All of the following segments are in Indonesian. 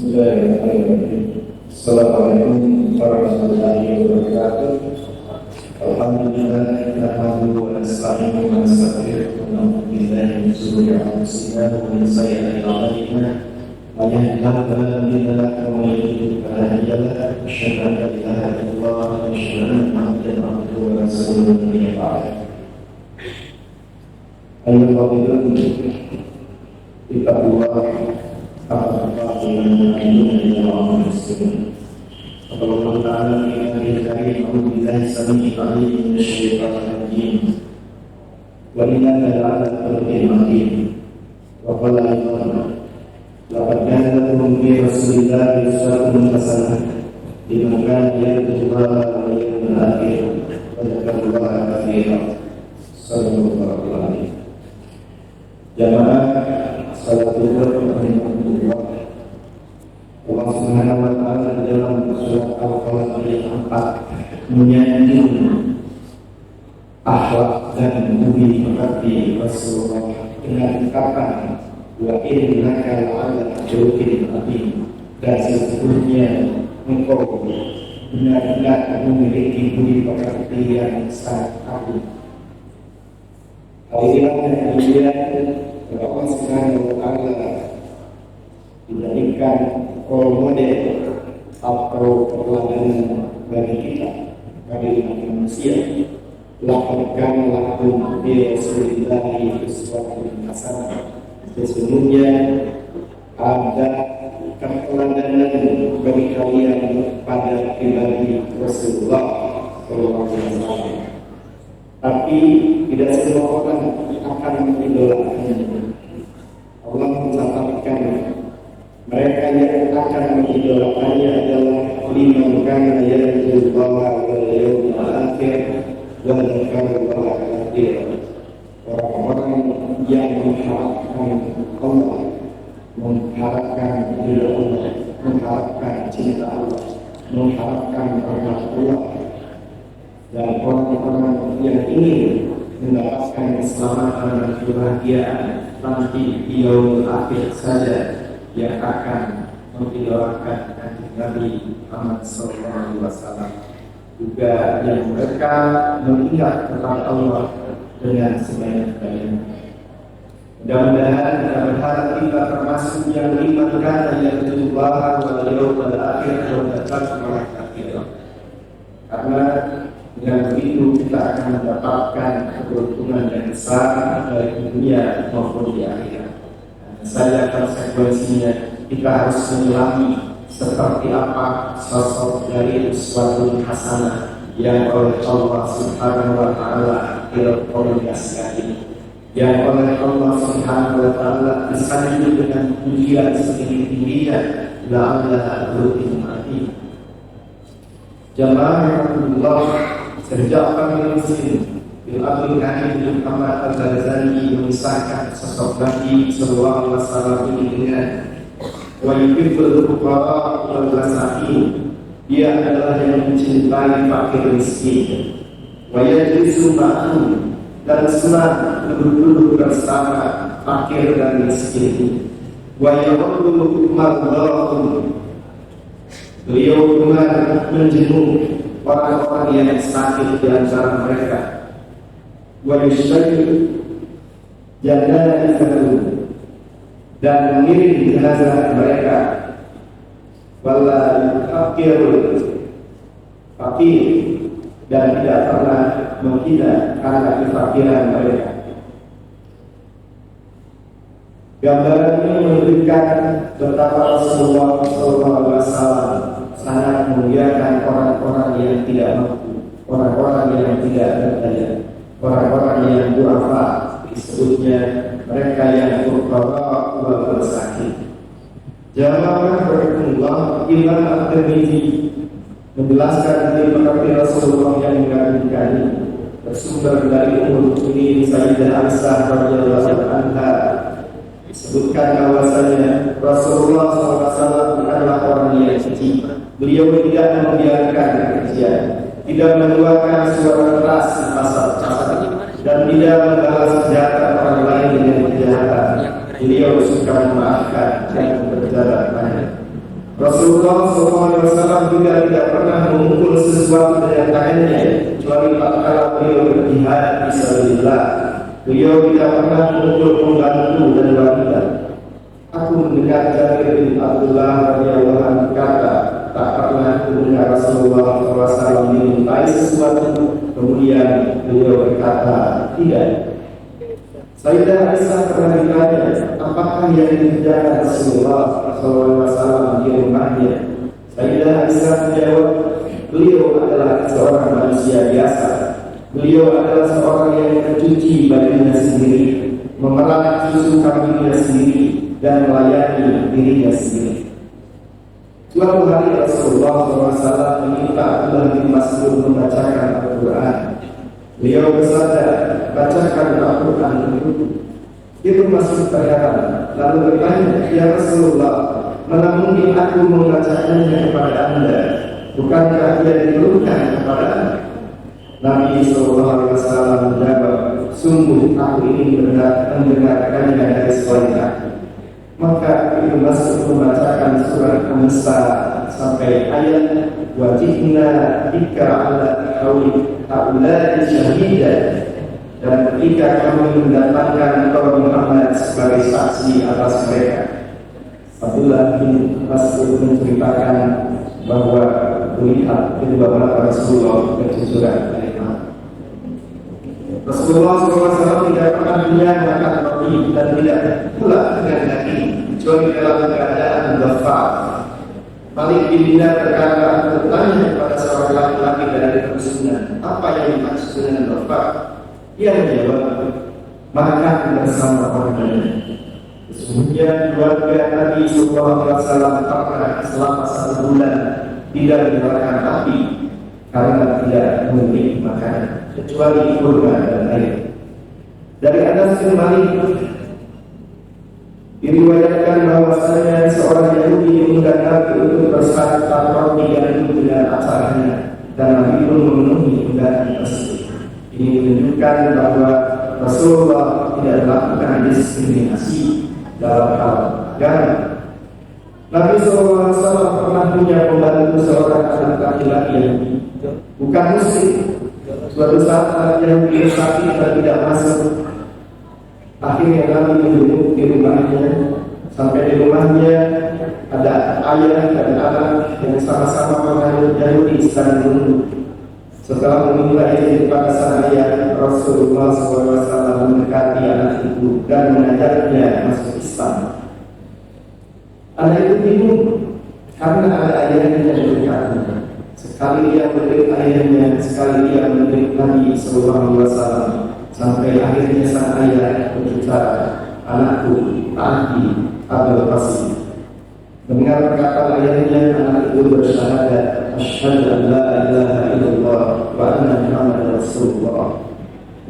Bismillahirrahmanirrahim. Assalamualaikum warahmatullahi wabarakatuh. Alhamdulillah nahmaduhu wa nasta'inuhu wa nastaghfiruh wa na'udzu billahi min shururi anfusina wa min sayyi'ati a'malina. Man yahdihillahu fala mudilla lahu wa man yudlil fala hadiya lahu. Asyhadu an la ilaha illallah wa asyhadu anna Muhammadan abduhu wa rasuluhu. Amma ba'd. Ayyuhal ittaqullah haqqa tuqatih wa la tamutunna Allah Ta'ala bi'idhnihi karim. Alhamdulillahi samii'il 'aliim minasyaitonir rajiim. Wa innaka la'ala khuluqin 'aziim. Wa qala Allah, laqad kana lakum fi Rasulillahi uswatun hasanah liman kana yarjullaha wal yawmal aakhir wa dzakarallaha katsiran. Sallallahu alaihi wasallam. Jamaah salat zuhur rahimahullah. Allah Subhanahu wa Ta'ala dalam surat Al-Qalam ayat 4 menyanjung akhlak dan budi pekerti Rasulullah dengan kata wa innaka la'ala khuluqin 'aziim, dan sesungguhnya engkau benar-benar memiliki budi pekerti yang sangat agung. Hal inilah yang kemudian Allah Subhanahu wa Ta'ala dijadikan role model atau perlawanan bagi kita, bagi manusia. Laqad kana lakum fi Rasulillahi uswatun hasanah. Sesungguhnya ada keteladanan bagi kalian pada pribadi Rasulullah sallallahu alaihi wasallam. Tapi tidak semua orang akan mengidolakannya. Allah mencatatkan mereka yang akan mengidolakannya adalah liman kana yarjullaha wal yawmal aakhir wa dzakarallaha katsiran. Orang-orang yang mengharapkan Allah, mengharapkan ridha Allah, mengharapkan cinta Allah, mengharapkan rahmat Allah, dan orang-orang yang ingin mendapatkan keselamatan dan kebahagiaan nanti di yaumul akhir saja yang akan mengidolakan Nabi Muhammad SAW. Juga yang mereka mengingat tentang Allah dengan sebanyak-banyaknya. Mudah-mudahan kita berharap kita termasuk yang liman kana yarjullaha wal yawmal akhir wa dzakarallaha katsiran. Karena dengan begitu kita akan mendapatkan keberuntungan yang besar dari dunia maupun di akhirat. Saya konsekuensinya kita harus menyelami seperti apa sosok dari uswatun hasanah yang oleh Allah Subhanahu wa Ta'ala direkomendasikan ini, yang oleh Allah Subhanahu wa Ta'ala disanjung dengan pujian setinggi-tingginya, la'alla khuluqin 'aziim. Jamaah Rasulullah, sejak kami muslim Abdul Ghani Muhammad Al-Ghazali memisahkan sosok Nabi sallallahu alaihi wasallam ini dengan wa yuhibbul fuqara wal masakin. Dia adalah yang mencintai fakir miskin. Wa yajlisu ma'ahum, dan senang duduk bersama fakir dan miskin. Wa yaqulu mardahum, beliau gemar menjenguk orang-orang yang sakit di antara mereka. Wa yushayyu janazahum, dan mengiring jenazah mereka. Wala yuhaqqiru fakir, dan tidak pernah menghina karena kefakiran mereka. Gambaran ini menunjukkan betapa Rasulullah SAW sangat memuliakan orang-orang yang tidak mampu, orang-orang yang tidak berdaya, orang-orang yang du'afa, disebutnya mereka yang fuqara wal masakin. Jamaah rahimahullah, Imam At-Tirmidzi menjelaskan dari pekerti Rasulullah yang mengagumkan ini bersumber dari Ummul Mukminin Sayyidah Aisyah radhiyallahu anha. Disebutkan bahwasanya Rasulullah SAW bukanlah orang yang keji. Beliau tidak membiarkan kekejian, tidak mengeluarkan suara keras di pasar-pasar, dan tidak membalas kejahatan orang lain dengan kejahatan. Beliau suka memaafkan dan berjalan baik. Rasulullah SAW juga tidak pernah memukul sesuatu dengan tangannya kecuali tatkala beliau berjihad fisabilillah. Beliau tidak pernah memukul pembantu dan wanita. Aku mendengar Jabir bin Abdullah radhiyallahu anhu berkata, tak pernah aku mendengar Rasulullah SAW memintai sesuatu kemudian beliau berkata tidak. Sayyidah Aisyah pernah ditanya, apakah yang dikerjakan Rasulullah SAW di rumahnya? Sayyidah Aisyah menjawab, beliau adalah seorang manusia biasa. Beliau adalah seorang yang mencuci bajunya sendiri, memerah susu kambingnya sendiri, dan melayani dirinya sendiri. Suatu hari Rasulullah SAW meminta Abdullah bin Mas'ud membacakan Al-Quran. Beliau bersabda, bacakan Al-Quran itu masih terheran. Lalu bertanya, ya Rasulullah, mana mungkin aku membacakannya kepada anda? Bukankah dia diturunkan kepada anda? Nabi SAW menjawab, sungguh aku ini mendengarkannya dari suara aku. Maka Ibnu Mas'ud membacakan surat An-Nisa sampai ayat wajibna bika ala haulai syahidah, dan ketika kami mendatangkan Nabi Muhammad sebagai saksi atas mereka. Abdullah bin Mas'ud menceritakan bahwa melihat kedua mata Rasulullah kejujuran dari mata. Rasulullah SAW tidak pernah menyatakan roti dan tidak pula dengan daging kecuali dalam keadaan dhafar. Malik bin Dinar berkata, bertanya kepada seorang laki-laki dari Rasulullah, apa yang dimaksud dengan dhafar? Ia menjawab, makan bersama orang lain. Sesungguhnya keluarga Nabi SAW pernah selama 1 bulan tidak dimakan api karena tidak memiliki makanan kecuali kurma dan air. Dari Anas bin Malik diriwayatkan bahwasanya seorang Yahudi mengundang Nabi untuk bersantap roti yang dengan acaranya, dan Nabi pun memenuhi undangan tersebut. Ini menunjukkan bahwa Rasulullah tidak melakukan diskriminasi dalam hal agama. Nabi SAW pernah punya pembantu seorang anak laki-laki yang bukan muslim. Suatu saat anak Yahudi sakit dan tidak masuk. Akhirnya Nabi menjenguk di rumahnya. Sampai di rumahnya ada ayah dan anak yang sama-sama penganut Yahudi sedang menunggu. Setelah meminta izin kepada sang ayah, Rasulullah SAW mendekati anak itu dan mengajaknya masuk Islam. Anak itu bingung karena ada ayahnya yang mendekatinya. Sekali dia melirik ayahnya, sekali dia melirik Nabi SAW, sampai akhirnya sang ayah berbicara, anakku, taati Abdul Qasim. Mendengar perkataan ayahnya, anak itu bersyahadat, asyhadu an la ilaha illallah wa anna Muhammadar Rasulullah.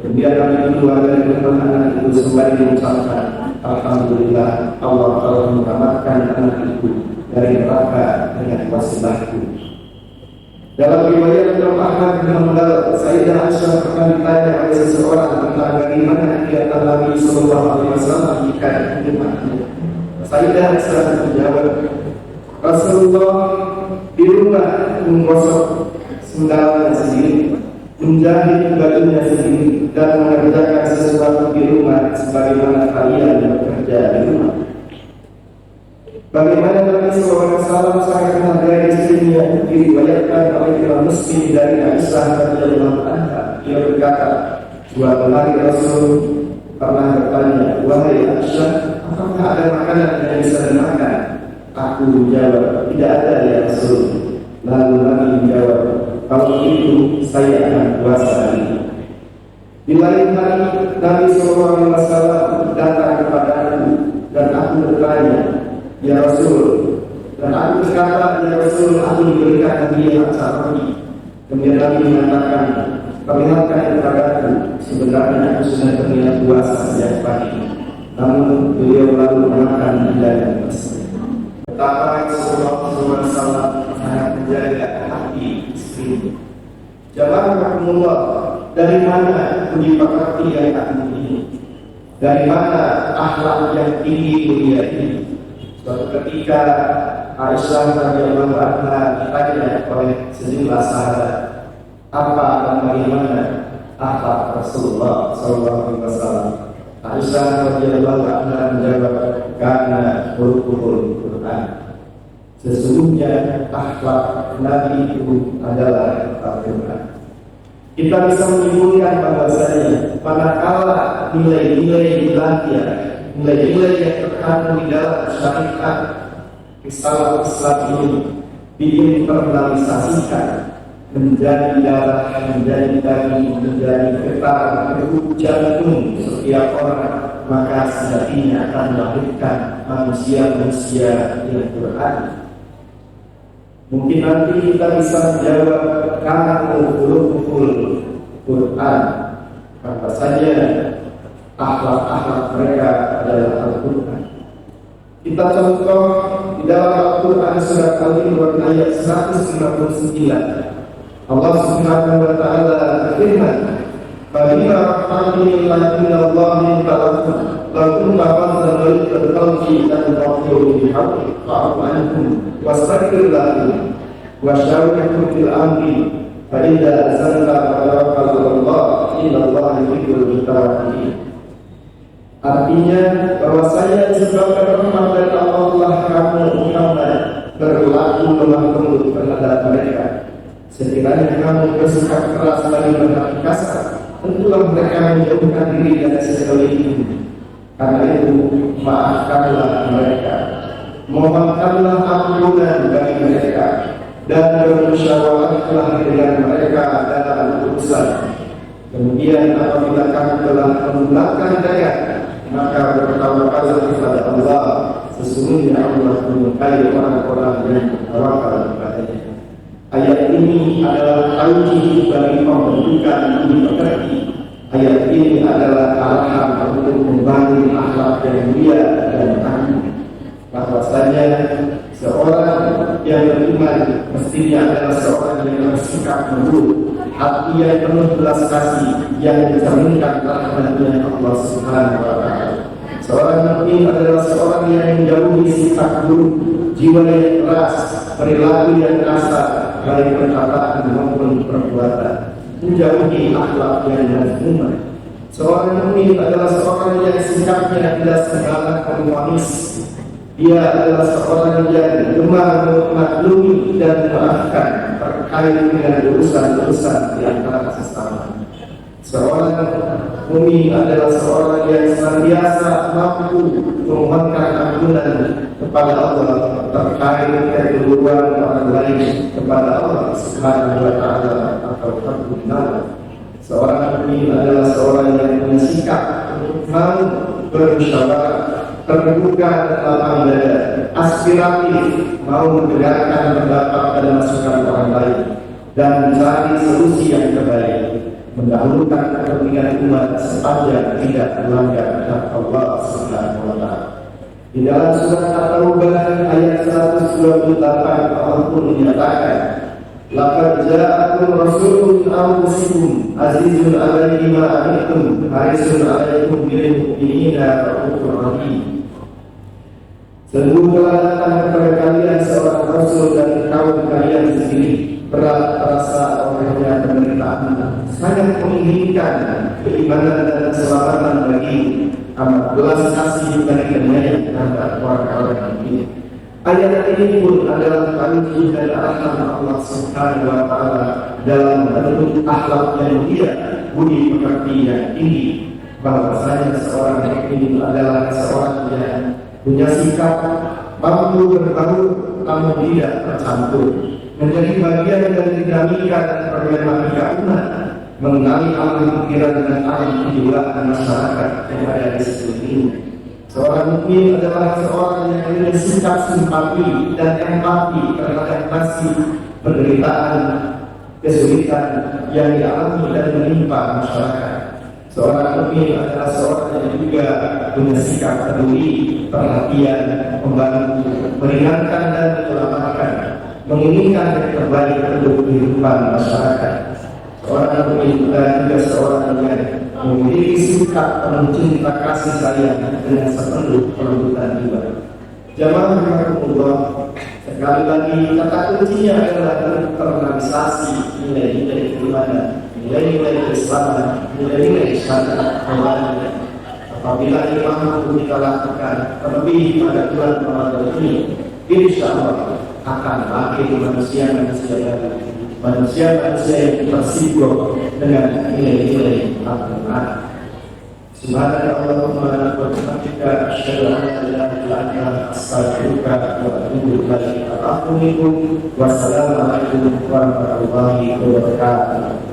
Kemudian Nabi keluarga dan anak itu sembari mengucapkan, alhamdulillah, Allah telah menyelamatkan anak itu dari neraka dengan wasilahku. Dalam riwayat Imam Ahmad bin Hanbal, Sayyidah Aisyah pernah ditanya oleh seseorang tentang bagaimana kegiatan Nabi SAW jika di rumahnya. Sayyidah Aisyah menjawab, Rasulullah di rumah menggosok sendalnya sendiri, menjahit bajunya sendiri, dan mengerjakan sesuatu di rumah sebagaimana kalian bekerja di rumah. Bagaimana Nabi SAW sangat menghargai istrinya, diriwayatkan oleh Imam Muslim dari Aisyah radhiyallahu anha. Ia berkata, suatu hari Rasul pernah bertanya, wahai Aisyah, apakah ada makanan yang bisa dimakan? Aku menjawab, tidak ada ya Rasul. Lalu Nabi menjawab, kalau itu saya akan puasa hari ini. Di lain hari Nabi SAW datang kepadaku dan aku bertanya, ya Rasul, dan aku berkata, ya Rasul, aku diberikan hadiah acara roti. Kemudian Nabi mengatakan, perlihatkan kepadaku, sebenarnya aku sudah berniat puasa sejak pagi. Namun beliau lalu memakan hidangan tersebut. Betapa Rasulullah SAW sangat menjaga hati istri. Jamaah rahimahullah, dari mana puji pekerti yang agung ini? Dari mana akhlak yang tinggi mulia ini? Suatu ketika Aisyah radhiyallahu anha ditanya oleh sejumlah sahabat, apa dan bagaimana akhlak Rasulullah SAW. Aisyah radhiyallahu anha menjawab, karena khuluqul Quran. Sesungguhnya akhlak Nabi itu adalah Al-Quran. Kita bisa menyimpulkan bahwasanya manakala nilai-nilai dilahirkan, nilai-nilai yang terkandung di dalam syariat Islam ini diinternalisasikan menjadi darah, menjadi daging, menjadi getar, berhubung jantung setiap orang, maka sejatinya akan melahirkan manusia-manusia yang beradil. Mungkin nanti kita bisa menjawab karena ulul Quran, apa saja akhlak mereka adalah Al-Quran. Kita contoh di dalam Al-Quran surat Al-Imran ayat 159. Allah Subhanahu wa taala berfirman, "Fabima rahmatin minallahi ta'ala lakum fa'azzan wal qalbi dan taqulu bi haqqi fa'fu anhum wastaghfir lahum wa syawirhum fil amri fa idza azalta fatawakkal 'ala Allah innallaha yuhibbul mutawakkilin." Artinya bahwasanya disebabkan rahmat dari Allah telah kamu Muhammad berlaku lemah lembut terhadap mereka. Sekiranya kamu bersikap keras bagi berhati kasar, tentulah mereka menjauhkan diri dari segala itu. Karena itu maafkanlah mereka, mohonkanlah ampunan bagi mereka, dan bermusyawarahlah dengan mereka dalam urusan. Kemudian apabila kamu telah menggunakan daya, maka bertawakallah kepada Allah. Sesungguhnya Allah menyukai orang-orang yang bertawakal kepadanya. Ayat ini adalah tauhid bagi pembentukan budi pekerti. Ayat ini adalah arahan untuk membangun akhlak yang mulia dan tangguh. Bahwasanya seorang yang beriman mestinya adalah seorang yang bersikap lembut, hati yang penuh belas kasih, yang mencerminkan rahmat-Nya Allah Subhanahu wa taala. Seorang mukmin adalah seorang yang menjauhi sifat buruk, jiwa yang keras, perilaku yang kasar, baik perkataan maupun perbuatan, menjauhi akhlak yang mazmumah. Seorang mukmin adalah seorang yang sikapnya tidak sembarang pemanis. Dia adalah seorang yang gemar memaklumi dan memaafkan terkait dengan urusan-urusan di antara sesama. Seorang mukmin adalah seorang yang senantiasa mampu memohonkan ampunan kepada Allah terkait kekeliruan orang lain kepada Allah Subhanahu wa taala atau benar. Seorang mukmin adalah seorang yang punya sikap mau bermusyawarah, terbuka dan lapang dada, aspiratif, mau mendengarkan pendapat dan masukan orang lain, dan mencari solusi yang terbaik, mendahulukan kepentingan umat sepanjang tidak melanggar hak Allah Subhanahu wa taala. Di dalam surat At-Taubah ayat 128 Allah pun menyatakan, "Laqad ja'akum rasulun min anfusikum azizun 'alaihi ma 'anittum harisun 'alaikum bil mu'minina ra'ufur rahim." Sungguh telah datang kepada kalian seorang rasul dan kaum kalian sendiri berat terasa olehnya penderitaan, sangat menginginkan keimanan dan keselamatan bagi amat belas kasih dan kenyayaan terhadap orang-orang ini. Ayat ini pun adalah tauhid dan arahan Allah Subhanahu wa taala dalam bentuk akhlak yang mulia, budi pekerti yang tinggi. Bahwasanya seorang mukmin adalah seorang yang punya sikap mampu berbaur namun tidak tercampur, menjadi bagian dari dinamika dan problematika umat, mengenali alam pikiran dan alam kejiwaan masyarakat yang ada di sekitar ini. Seorang mukmin adalah seorang yang memiliki sikap simpati dan empati terhadap nasib penderitaan, kesulitan yang dialami dan menimpa masyarakat. Seorang mukmin adalah seorang yang juga punya sikap peduli, perhatian, membantu, meringankan dan menyelamatkan, menginginkan yang terbaik untuk kehidupan masyarakat. Seorang mukmin juga seorang yang memiliki sikap penuh cinta kasih sayang dengan sepenuh kelembutan jiwa. Jamaah rahimakumullah, sekali lagi kata kuncinya adalah internalisasi nilai-nilai keimanan, nilai-nilai keislaman, nilai-nilai syariat. Apabila ini mampu kita lakukan terlebih pada bulan Ramadan ini, insya Allah akan makin manusia-manusia baru, manusia-manusia yang tersibuk dengan nilai-nilai Al-Quran. Subhanallahumma wa bihamdika asyhadu an la ilaha illa anta astaghfiruka wa atubu ilaik. Wassalamualaikum warahmatullahi wabarakatuh.